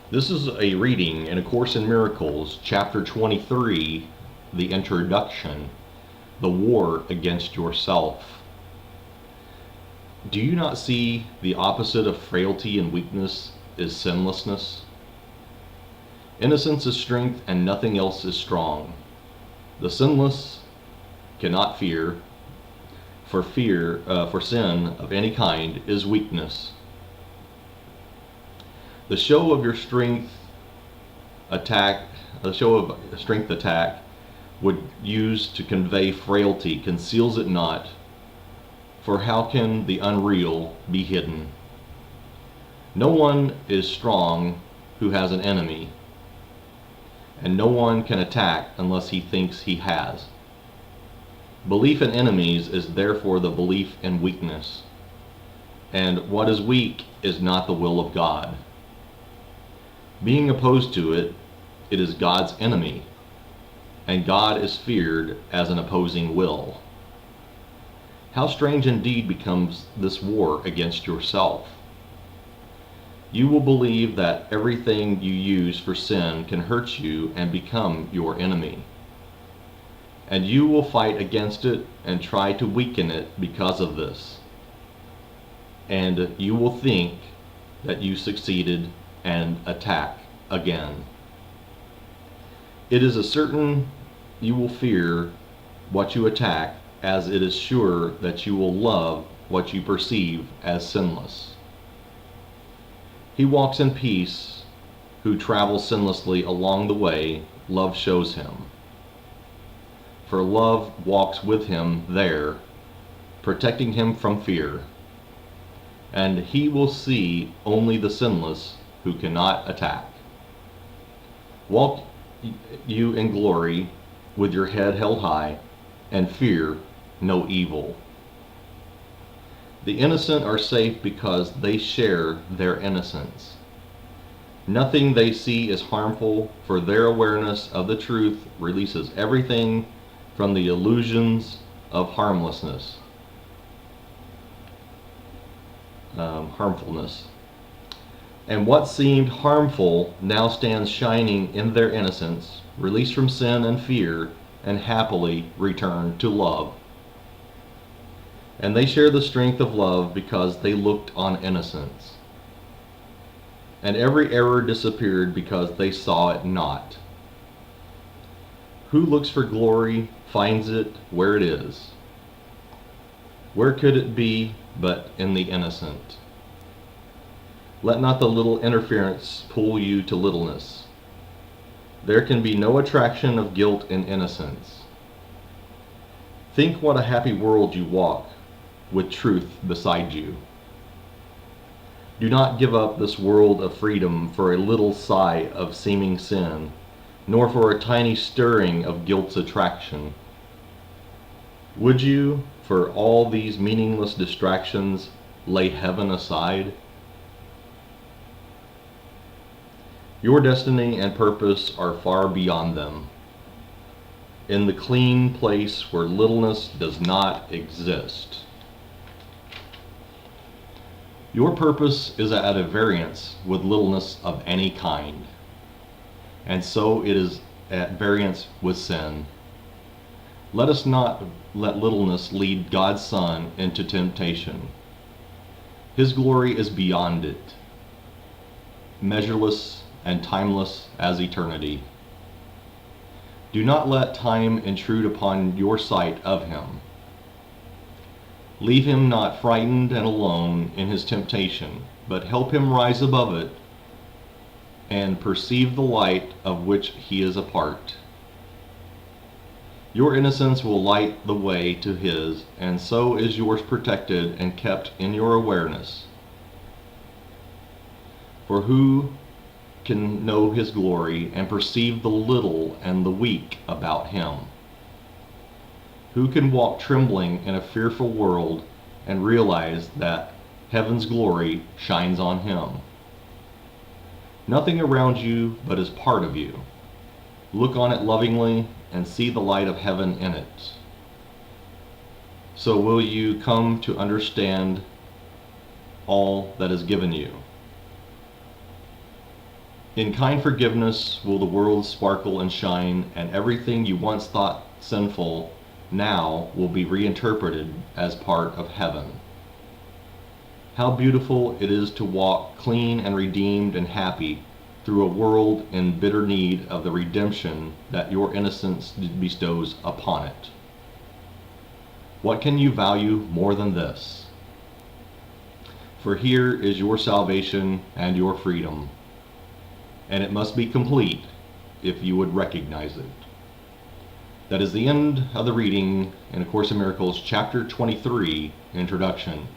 This is a reading in A Course in Miracles, chapter 23, the introduction, the war against yourself. Do you not see the opposite of frailty and weakness is sinlessness? Innocence is strength and nothing else is strong. The sinless cannot fear, for sin of any kind is weakness. The show of strength attack would use to convey frailty conceals it not, for how can the unreal be hidden? No one is strong who has an enemy, and no one can attack unless he thinks he has. Belief in enemies is therefore the belief in weakness, and what is weak is not the will of God. Being opposed to it, it is God's enemy, and God is feared as an opposing will. How strange indeed becomes this war against yourself. You will believe that everything you use for sin can hurt you and become your enemy. And you will fight against it and try to weaken it because of this. And you will think that you succeeded and attack again. It is a certain you will fear what you attack, as it is sure that you will love what you perceive as sinless. He walks in peace who travels sinlessly along the way love shows him. For love walks with him there, protecting him from fear. And he will see only the sinless who cannot attack. Walk you in glory with your head held high, and fear no evil. The innocent are safe because they share their innocence. Nothing they see is harmful, for their awareness of the truth releases everything from the illusions of harmlessness, harmfulness. And what seemed harmful now stands shining in their innocence, released from sin and fear, and happily returned to love. And they share the strength of love because they looked on innocence. And every error disappeared because they saw it not. Who looks for glory finds it where it is. Where could it be but in the innocent? Let not the little interference pull you to littleness. There can be no attraction of guilt in innocence. Think what a happy world you walk, with truth beside you. Do not give up this world of freedom for a little sigh of seeming sin, nor for a tiny stirring of guilt's attraction. Would you, for all these meaningless distractions, lay heaven aside? Your destiny and purpose are far beyond them, in the clean place where littleness does not exist. Your purpose is at a variance with littleness of any kind, and so it is at variance with sin. Let us not let littleness lead God's Son into temptation. His glory is beyond it, measureless and timeless as eternity. Do not let time intrude upon your sight of him. Leave him not frightened and alone in his temptation, but help him rise above it and perceive the light of which he is a part. Your innocence will light the way to his, and so is yours protected and kept in your awareness. For who can know his glory and perceive the little and the weak about him? Who can walk trembling in a fearful world and realize that heaven's glory shines on him? Nothing around you but is part of you. Look on it lovingly and see the light of heaven in it. So will you come to understand all that is given you. In kind forgiveness will the world sparkle and shine, and everything you once thought sinful now will be reinterpreted as part of heaven. How beautiful it is to walk clean and redeemed and happy through a world in bitter need of the redemption that your innocence bestows upon it. What can you value more than this? For here is your salvation and your freedom, and it must be complete if you would recognize it. That is the end of the reading in A Course in Miracles, Chapter 23, Introduction.